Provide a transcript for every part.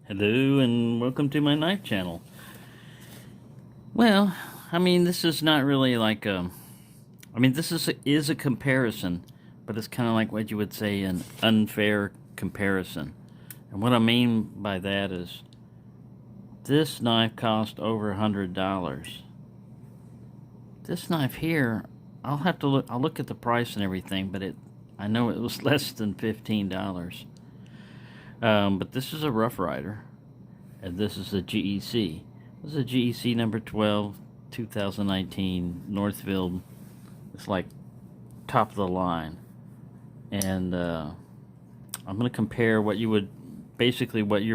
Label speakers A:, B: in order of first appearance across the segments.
A: Hello and welcome to my knife channel. Well, this is not really like this is a comparison, but it's kind of like what you would say an unfair comparison. And what I mean by that is this knife cost over $100. This knife here, I'll look at the price and everything, but I know it was less than $15. But this is a Rough Ryder, and this is a GEC. This is a GEC number 12, 2019, Northfield. It's like top of the line. And I'm going to compare what you're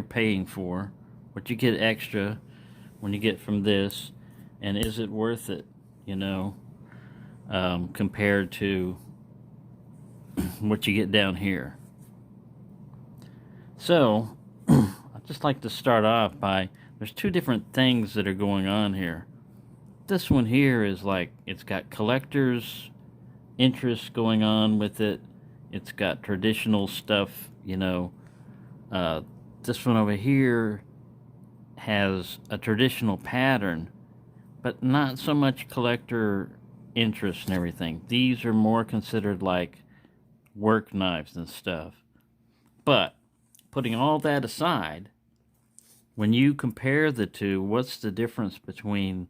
A: paying for, what you get extra when you get from this, and is it worth it, compared to what you get down here. So, I'd just like to start off by, there's two different things that are going on here. This one here is like, it's got collector's interest going on with it. It's got traditional stuff, This one over here has a traditional pattern, but not so much collector interest and everything. These are more considered like work knives and stuff. But putting all that aside, when you compare the two, what's the difference between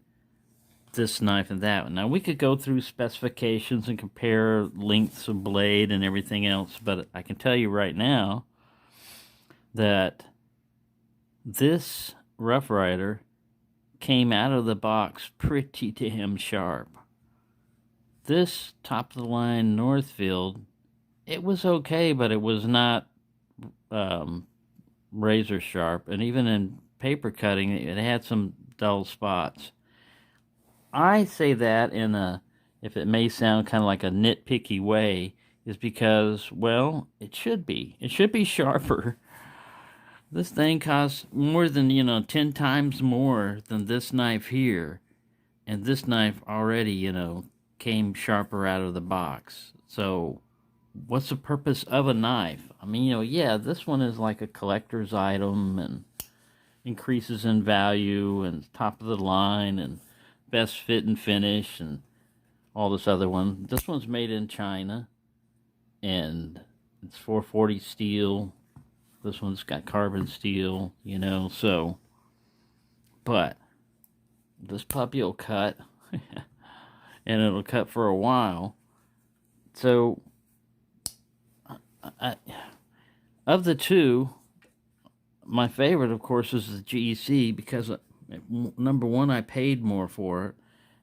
A: this knife and that one? Now, we could go through specifications and compare lengths of blade and everything else, but I can tell you right now that this Rough Ryder came out of the box pretty damn sharp. This top-of-the-line Northfield, it was okay, but it was not razor sharp, and even in paper cutting it had some dull spots. I say that in a, if it may sound kind of like a nitpicky way, is because, well, it should be sharper. This thing costs more than 10 times more than this knife here, and this knife already came sharper out of the box. So what's the purpose of a knife? Yeah, this one is like a collector's item and increases in value and top of the line and best fit and finish and all this other one. This one's made in China and it's 440 steel. This one's got carbon steel, so. But this puppy will cut and it'll cut for a while. So of the two, my favorite, of course, is the GEC because, number one, I paid more for it,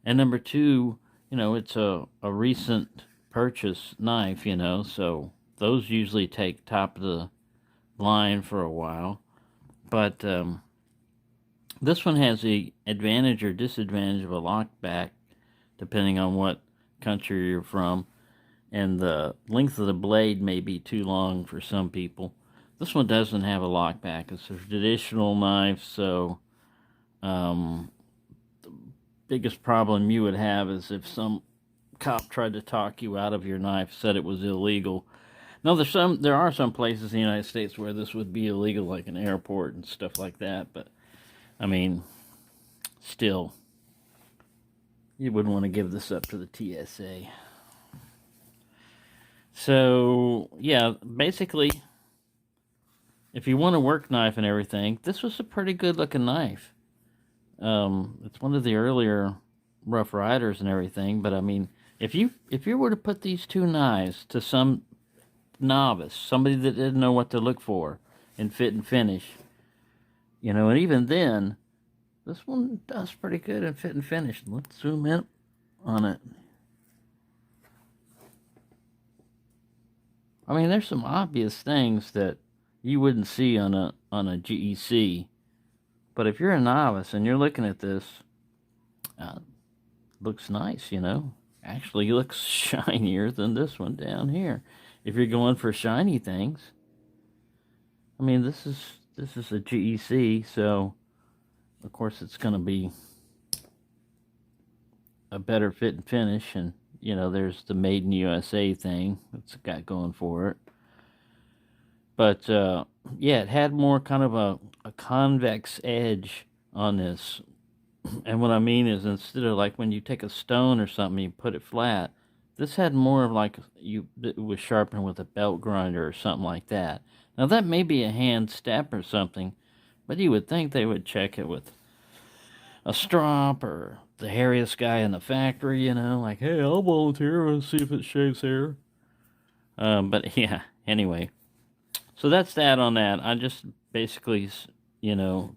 A: and number two, it's a recent purchase knife, so those usually take top of the line for a while. But this one has the advantage or disadvantage of a lockback, depending on what country you're from. And the length of the blade may be too long for some people. This one doesn't have a lockback. It's a traditional knife, so the biggest problem you would have is if some cop tried to talk you out of your knife, said it was illegal. Now, there are some places in the United States where this would be illegal, like an airport and stuff like that, but, still, you wouldn't want to give this up to the TSA. So, yeah, basically, if you want a work knife and everything, this was a pretty good looking knife. It's one of the earlier Rough Riders and everything, but if you were to put these two knives to some novice, somebody that didn't know what to look for in fit and finish, and even then, this one does pretty good in fit and finish. Let's zoom in on it. There's some obvious things that you wouldn't see on a GEC, but if you're a novice and you're looking at this, looks nice, Actually looks shinier than this one down here. If you're going for shiny things, this is a GEC, so of course it's going to be a better fit and finish, and there's the Made in USA thing that's got going for it. But yeah, it had more kind of a a convex edge on this. And what I mean is, instead of like when you take a stone or something, you put it flat, this had more of like it was sharpened with a belt grinder or something like that. Now that may be a hand step or something, but you would think they would check it with a strop or the hairiest guy in the factory, like, hey, I'll volunteer and see if it shaves hair. But yeah, anyway. So that's that on that. I just basically,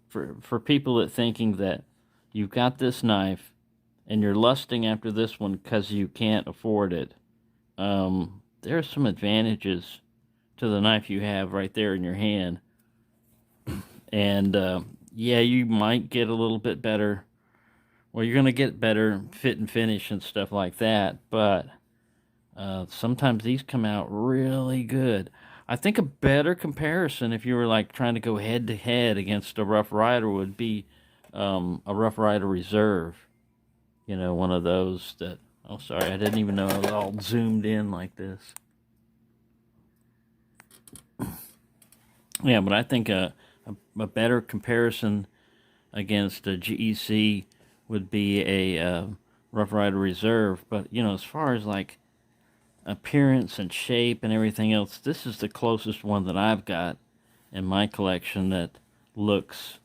A: for people that thinking that you've got this knife and you're lusting after this one because you can't afford it, there are some advantages to the knife you have right there in your hand. And yeah, you might get a little bit better. Well, you're going to get better fit and finish and stuff like that, but sometimes these come out really good. I think a better comparison, if you were like trying to go head to head against a Rough Ryder, would be a Rough Ryder Reserve. One of those that, oh, sorry, I didn't even know I was all zoomed in like this. Yeah, but I think a better comparison against a GEC would be a Rough Ryder Reserve. But, as far as like appearance and shape and everything else, this is the closest one that I've got in my collection that looks,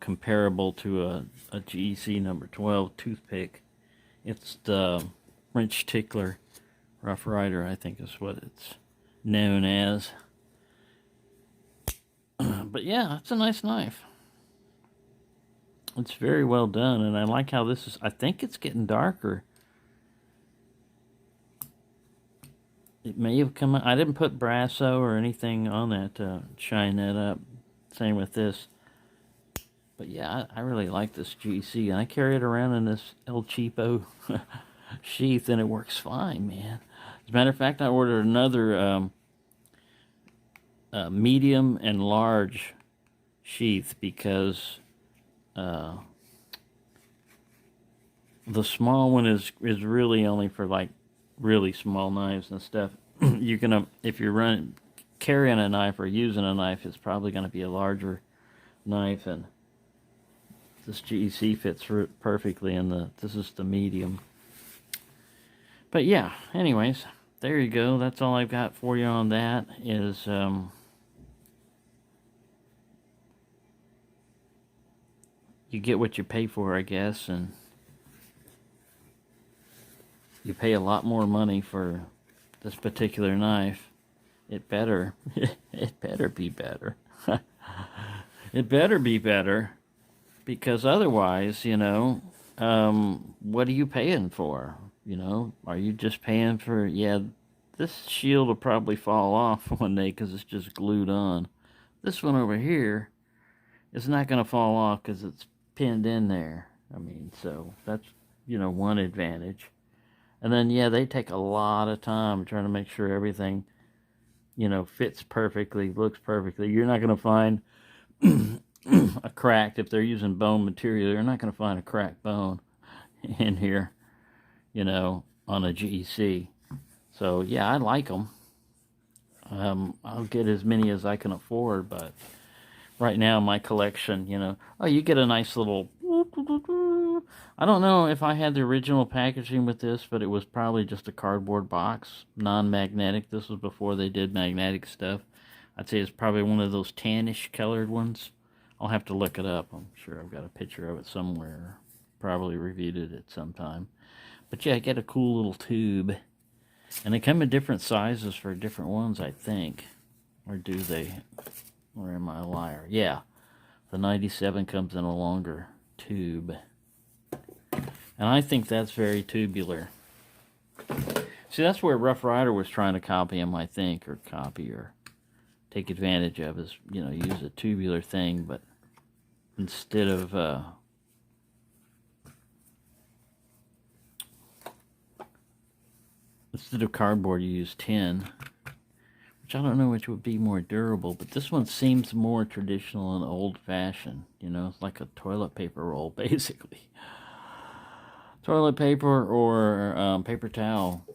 A: comparable to a GEC number 12 toothpick. It's the French Tickler Rough Ryder, I think is what it's known as. But yeah, it's a nice knife. It's very well done, and I like how this is. I think it's getting darker. It may have come out. I didn't put Brasso or anything on that to shine that up. Same with this. But yeah, I really like this GEC. And I carry it around in this El Cheapo sheath, and it works fine, man. As a matter of fact, I ordered another medium and large sheath because the small one is really only for like really small knives and stuff. You're gonna, if you're carrying a knife or using a knife, it's probably gonna be a larger knife, and this GEC fits perfectly in this is the medium. But yeah, anyways, there you go. That's all I've got for you on that. Is you get what you pay for, I guess, and you pay a lot more money for this particular knife. It better be better. It better be better, because otherwise, what are you paying for? Are you just paying for, yeah, this shield will probably fall off one day because it's just glued on. This one over here is not going to fall off because it's pinned in there. I mean, so that's, one advantage. And then, yeah, they take a lot of time trying to make sure everything, fits perfectly, looks perfectly. You're not going to find a crack if they're using bone material. You're not going to find a cracked bone in here, on a GEC. So, yeah, I like them. I'll get as many as I can afford, but right now in my collection, you get a nice little, I don't know if I had the original packaging with this, but it was probably just a cardboard box, non-magnetic. This was before they did magnetic stuff. I'd say it's probably one of those tannish colored ones. I'll have to look it up. I'm sure I've got a picture of it somewhere. Probably reviewed it at some time. But yeah, I get a cool little tube. And they come in different sizes for different ones, I think. Or do they? Or am I a liar? Yeah. The 97 comes in a longer tube. And I think that's very tubular. See, that's where Rough Ryder was trying to copy him, I think. Or copy or take advantage of, is, use a tubular thing, but instead of cardboard, you use tin, which I don't know which would be more durable, but this one seems more traditional and old-fashioned. It's like a toilet paper roll, basically. Toilet paper or paper towel,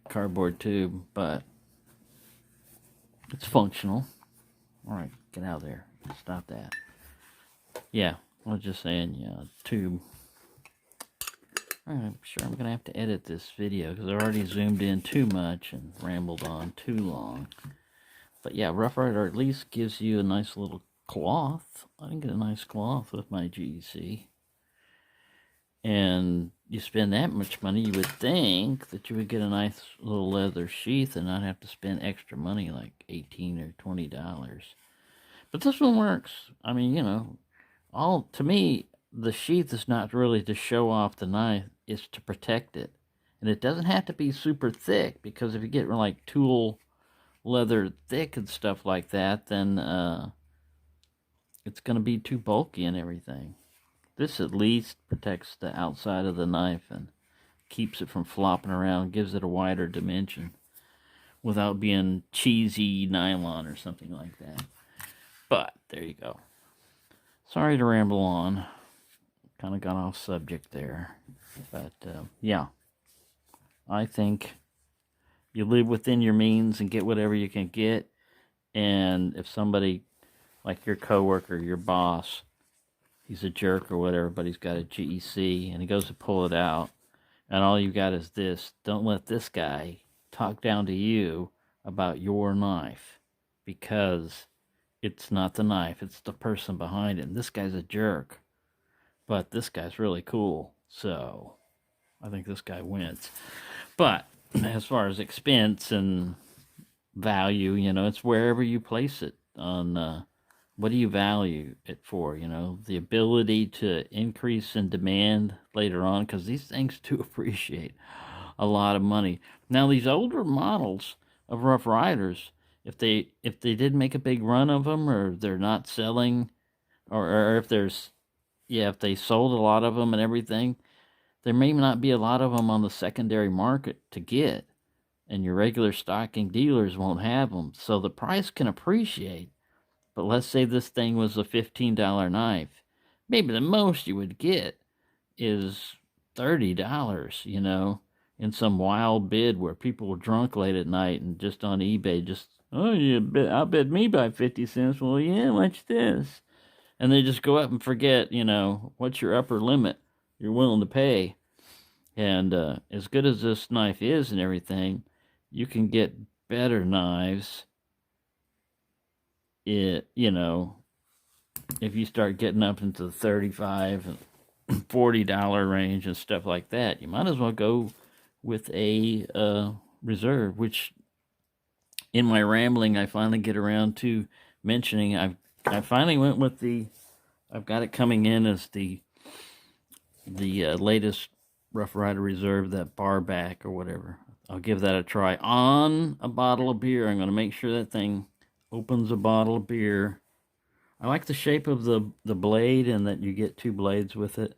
A: cardboard tube, but it's functional. All right. Get out of there. Stop that. Yeah, I was just saying, yeah, tube. I'm sure I'm going to have to edit this video because I already zoomed in too much and rambled on too long. But yeah, Rough Ryder at least gives you a nice little cloth. I didn't get a nice cloth with my GEC. And you spend that much money, you would think that you would get a nice little leather sheath and not have to spend extra money like $18 or $20. But this one works. I mean, you know, to me, the sheath is not really to show off the knife, it's to protect it. And it doesn't have to be super thick, because if you get like tool leather thick and stuff like that, then it's going to be too bulky and everything. This at least protects the outside of the knife and keeps it from flopping around, gives it a wider dimension without being cheesy nylon or something like that. But there you go. Sorry to ramble on. Kind of got off subject there. But yeah, I think you live within your means and get whatever you can get. And if somebody, like your coworker, your boss, he's a jerk or whatever, but he's got a GEC and he goes to pull it out, and all you got is this, don't let this guy talk down to you about your knife, because it's not the knife, it's the person behind it. And this guy's a jerk, but this guy's really cool, so I think this guy wins. But as far as expense and value, you know, it's wherever you place it on what do you value it for, you know, the ability to increase in demand later on, because these things do appreciate a lot of money. Now, these older models of Rough Riders, if they did make a big run of them, or they're not selling, or if if they sold a lot of them and everything, there may not be a lot of them on the secondary market to get, and your regular stocking dealers won't have them, so the price can appreciate. But let's say this thing was a $15 knife. Maybe the most you would get is $30, you know, in some wild bid where people were drunk late at night and just on eBay, just, oh, I'll bet me by 50 cents. Well, yeah, watch this. And they just go up and forget, you know, what's your upper limit you're willing to pay. And as good as this knife is and everything, you can get better knives, you know, if you start getting up into the $35 and $40 range and stuff like that, you might as well go with a reserve, which in my rambling, I finally get around to mentioning. I finally went with I've got it coming in as the latest Rough Ryder Reserve, that bar back or whatever. I'll give that a try on a bottle of beer. I'm going to make sure that thing opens a bottle of beer. I like the shape of the blade, and that you get two blades with it,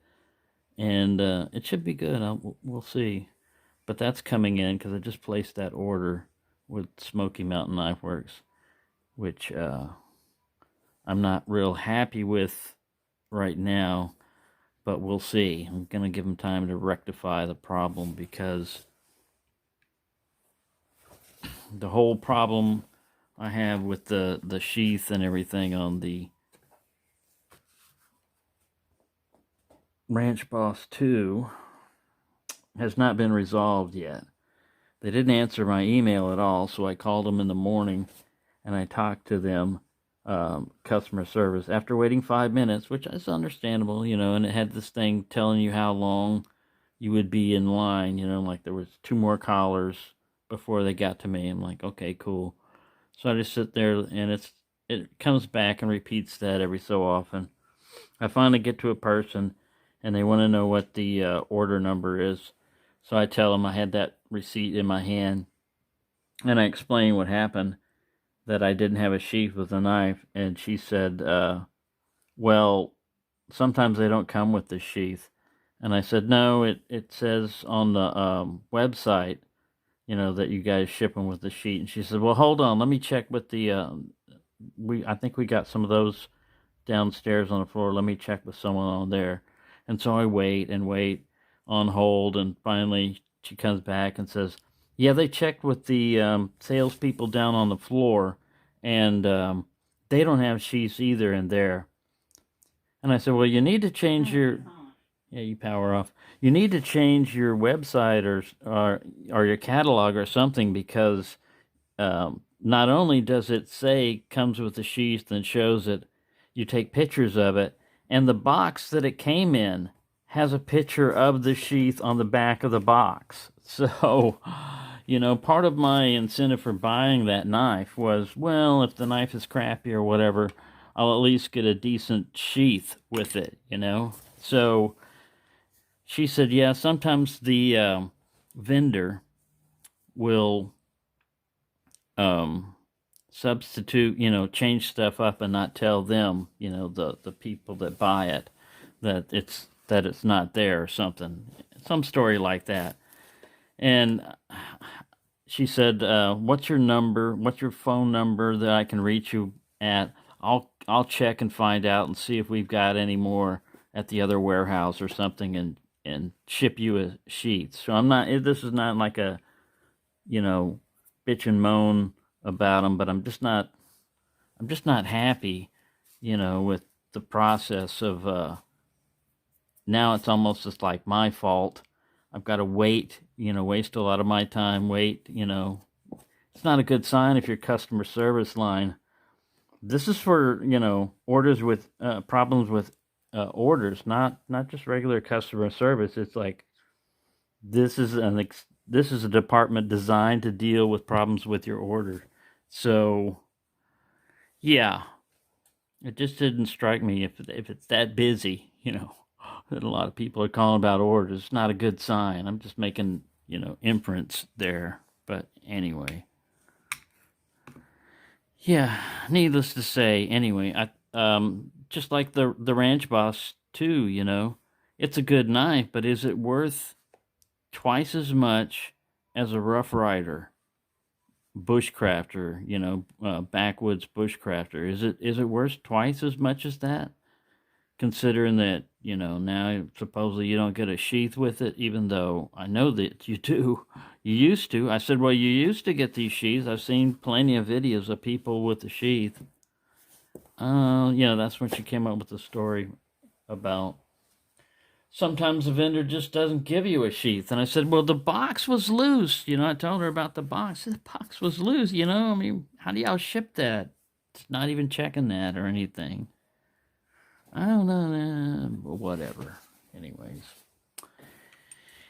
A: and it should be good. We'll see. But that's coming in because I just placed that order with Smoky Mountain Knife Works, which I'm not real happy with right now, but we'll see. I'm going to give them time to rectify the problem, because the whole problem I have with the sheath and everything on the Ranch Boss 2 has not been resolved yet. They didn't answer my email at all, so I called them in the morning and I talked to them, customer service, after waiting 5 minutes, which is understandable, you know, and it had this thing telling you how long you would be in line, you know, like there was 2 more callers before they got to me. I'm like, okay, cool. So I just sit there, and it comes back and repeats that every so often. I finally get to a person, and they want to know what the order number is. So I tell them I had that receipt in my hand, and I explain what happened, that I didn't have a sheath with a knife. And she said, well, sometimes they don't come with the sheath. And I said, no, it says on the website, you know, that you guys ship them with the sheet. And she said, well, hold on, let me check with the, I think we got some of those downstairs on the floor. Let me check with someone on there. And so I wait and wait on hold, and finally she comes back and says, yeah, they checked with the salespeople down on the floor, and they don't have sheaths either in there. And I said, well, you need to change your, yeah, you power off. You need to change your website or your catalog or something, because not only does it say comes with the sheath and shows it, you take pictures of it, and the box that it came in has a picture of the sheath on the back of the box. So, part of my incentive for buying that knife was, well, if the knife is crappy or whatever, I'll at least get a decent sheath with it. So she said, yeah, sometimes the vendor will substitute, change stuff up and not tell them, the people that buy it, that it's not there or something, some story like that. And she said, what's your number? What's your phone number that I can reach you at? I'll check and find out and see if we've got any more at the other warehouse or something, and ship you a sheath. So this is not like a, bitch and moan about them, but I'm just not happy, with the process of, now it's almost just like my fault. I've got to wait, waste a lot of my time, wait, it's not a good sign if your customer service line. This is for, orders with, problems with, orders, not just regular customer service. It's like, this is a department designed to deal with problems with your order. So, yeah, it just didn't strike me, if it's that busy, that a lot of people are calling about orders. It's not a good sign. I'm just making, inference there. But anyway, yeah, needless to say, anyway, just like the Ranch Boss too, it's a good knife, but is it worth twice as much as a Rough Ryder bushcrafter, backwoods bushcrafter? Is it worth twice as much as that? Considering that, now supposedly you don't get a sheath with it, even though I know that you do. You used to. I said, well, you used to get these sheaths. I've seen plenty of videos of people with the sheath. That's when she came up with the story about sometimes the vendor just doesn't give you a sheath. And I said, well, the box was loose. I told her about the box. The box was loose, I mean, how do y'all ship that? It's not even checking that or anything. I don't know, whatever. Anyways.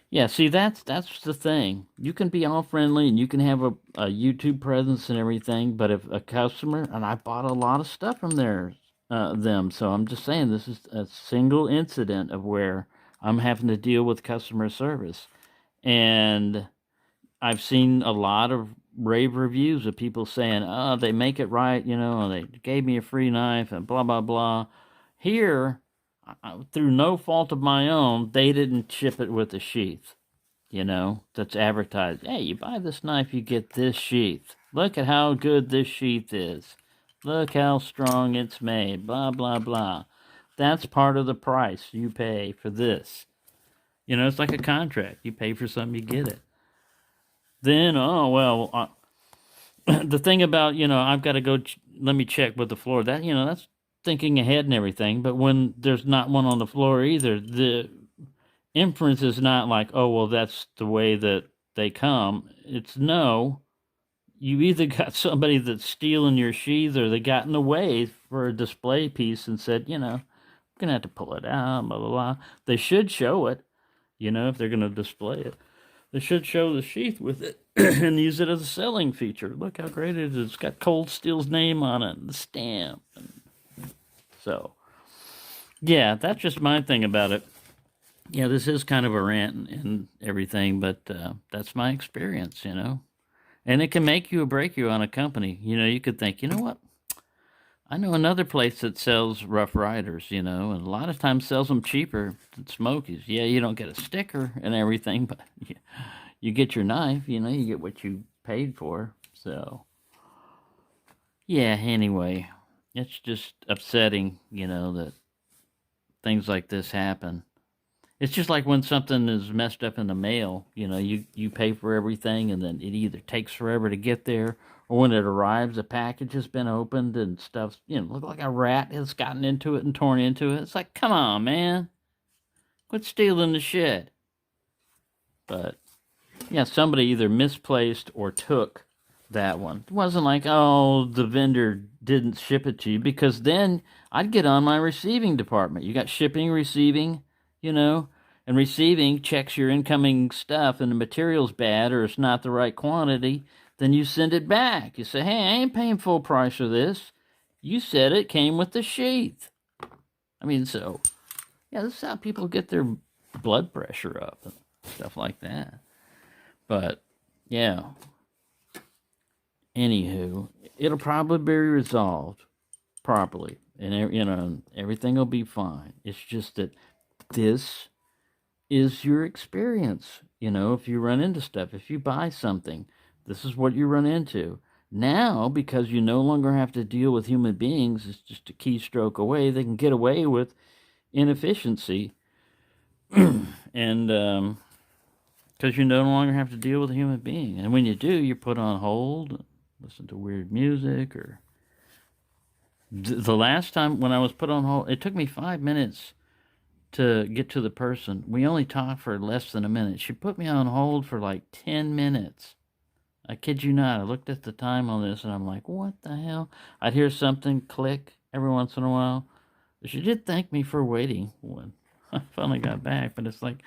A: Yeah, see, that's the thing. You can be all friendly and you can have a YouTube presence and everything, but if a customer, and I bought a lot of stuff from them, so I'm just saying, this is a single incident of where I'm having to deal with customer service. And I've seen a lot of rave reviews of people saying, oh, they make it right, they gave me a free knife and blah, blah, blah. Here, through no fault of my own, they didn't ship it with a sheath, that's advertised. Hey, you buy this knife, you get this sheath. Look at how good this sheath is. Look how strong it's made, blah, blah, blah. That's part of the price you pay for this. It's like a contract. You pay for something, you get it. Then, the thing about, I've got to go, let me check with the floor. That's thinking ahead and everything. But when there's not one on the floor either, the inference is not like, oh, well, that's the way that they come. It's no, you either got somebody that's stealing your sheath, or they got in the way for a display piece and said, I'm going to have to pull it out, blah, blah, blah. They should show it, if they're going to display it. They should show the sheath with it and use it as a selling feature. Look how great it is. It's got Cold Steel's name on it, and the stamp. So, yeah, that's just my thing about it. Yeah, this is kind of a rant and everything, but that's my experience, And it can make you or break you on a company. You could think, you know what? I know another place that sells Rough Riders, and a lot of times sells them cheaper than Smokies. Yeah, you don't get a sticker and everything, but you get your knife, you get what you paid for. So, yeah, anyway, it's just upsetting, that things like this happen. It's just like when something is messed up in the mail, you pay for everything and then it either takes forever to get there, or when it arrives, the package has been opened and stuff, look like a rat has gotten into it and torn into it. It's like, come on, man. Quit stealing the shit. But, yeah, somebody either misplaced or took that one. It wasn't like, oh, the vendor didn't ship it to you, because then I'd get on my receiving department. You got shipping, receiving, and receiving checks your incoming stuff and the material's bad or it's not the right quantity, then you send it back. You say, hey, I ain't paying full price for this. You said it came with the sheath. I mean, so, yeah, this is how people get their blood pressure up and stuff like that. But, yeah. Anywho, it'll probably be resolved properly. And, everything will be fine. It's just that this is your experience. If you run into stuff, if you buy something, this is what you run into. Now, because you no longer have to deal with human beings, it's just a keystroke away, they can get away with inefficiency. And because you no longer have to deal with a human being. And when you do, you're put on hold, listen to weird music, or... The last time when I was put on hold, it took me 5 minutes to get to the person. We only talked for less than a minute. She put me on hold for like 10 minutes. I kid you not. I looked at the time on this and I'm like, what the hell? I'd hear something click every once in a while. She did thank me for waiting when I finally got back, but it's like,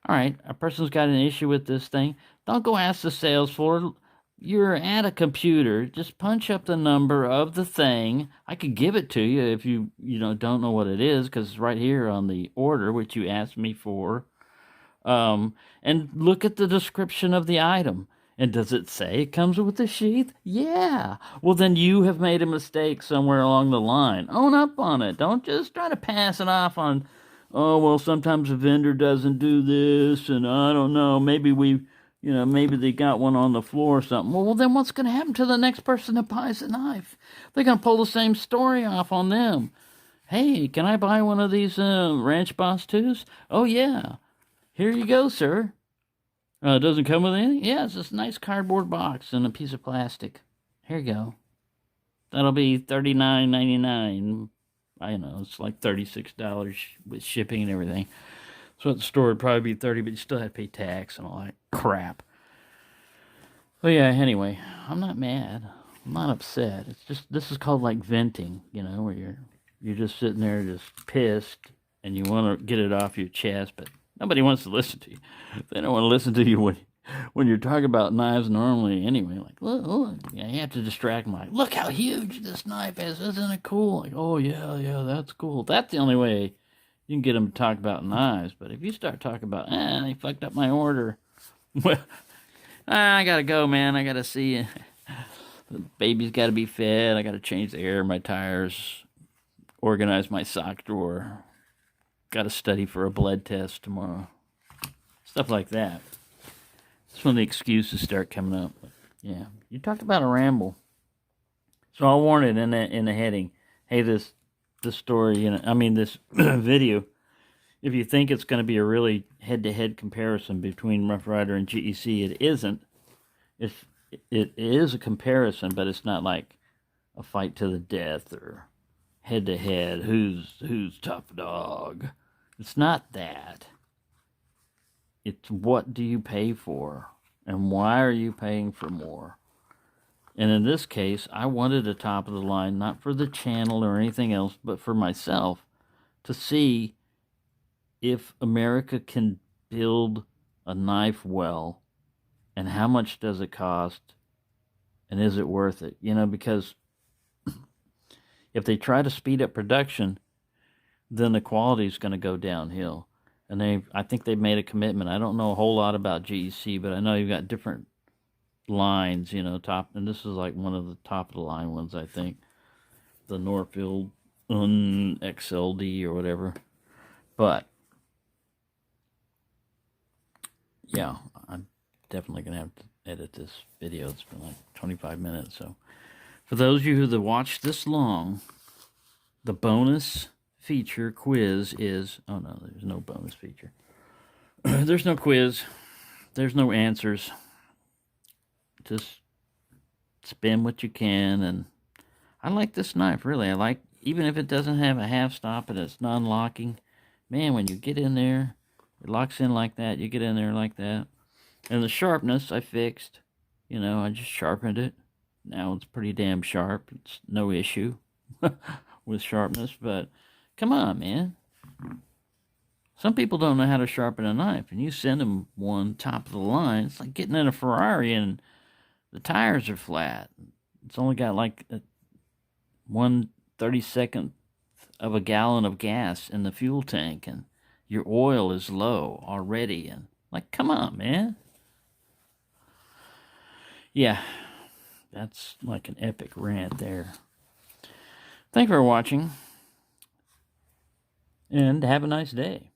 A: all right, a person's got an issue with this thing. Don't go ask the sales floor. You're at a computer. Just punch up the number of the thing. I could give it to you if you don't know what it is, because it's right here on the order, which you asked me for. And look at the description of the item. And does it say it comes with a sheath? Yeah. Well, then you have made a mistake somewhere along the line. Own up on it. Don't just try to pass it off on, oh, well, sometimes a vendor doesn't do this, and I don't know, maybe maybe they got one on the floor or something. Well, then what's going to happen to the next person that buys a knife? They're going to pull the same story off on them. Hey, can I buy one of these Ranch Boss 2s? Oh, yeah. Here you go, sir. It doesn't come with anything? Yeah, it's this nice cardboard box and a piece of plastic. Here you go. That'll be $39.99. I know, it's like $36 with shipping and everything. So at the store it'd probably be $30, but you still have to pay tax and all that crap. But yeah, anyway, I'm not mad. I'm not upset. It's just, this is called like venting, where you're just sitting there just pissed and you want to get it off your chest, but nobody wants to listen to you. They don't want to listen to you when you're talking about knives normally anyway. Like, look, you have to distract them. Like, look how huge this knife is. Isn't it cool? Like, oh, yeah, that's cool. That's the only way you can get them to talk about knives. But if you start talking about, they fucked up my order. Well, I got to go, man. I got to see. The baby's got to be fed. I got to change the air in my tires. Organize my sock drawer. Got to study for a blood test tomorrow. Stuff like that. That's when the excuses start coming up. But yeah, you talked about a ramble. So I'll warn it in the heading. Hey, this story, this video, if you think it's going to be a really head-to-head comparison between Rough Ryder and GEC, it isn't. It is a comparison, but it's not like a fight to the death or head-to-head, who's tough dog. It's not that. It's what do you pay for, and why are you paying for more? And in this case, I wanted a top of the line, not for the channel or anything else, but for myself, to see if America can build a knife well, and how much does it cost, and is it worth it? Because if they try to speed up production, then the quality is going to go downhill. And I think they've made a commitment. I don't know a whole lot about GEC, but I know you've got different lines, top, and this is like one of the top of the line ones, I think. The Norfield XLD or whatever. But yeah, I'm definitely going to have to edit this video. It's been like 25 minutes. So for those of you who have watched this long, the bonus feature quiz is, oh no, there's no bonus feature. There's no quiz. There's no answers. Just spin what you can. And I like this knife, really. I like, even if it doesn't have a half stop and it's non-locking, man, when you get in there, it locks in like that. You get in there like that. And the sharpness I fixed. You know, I just sharpened it. Now it's pretty damn sharp. It's no issue with sharpness. But come on, man. Some people don't know how to sharpen a knife, and you send them one top of the line. It's like getting in a Ferrari and the tires are flat. It's only got like 1/32 of a gallon of gas in the fuel tank, and your oil is low already. And like, come on, man. Yeah, that's like an epic rant there. Thank you for watching, and have a nice day.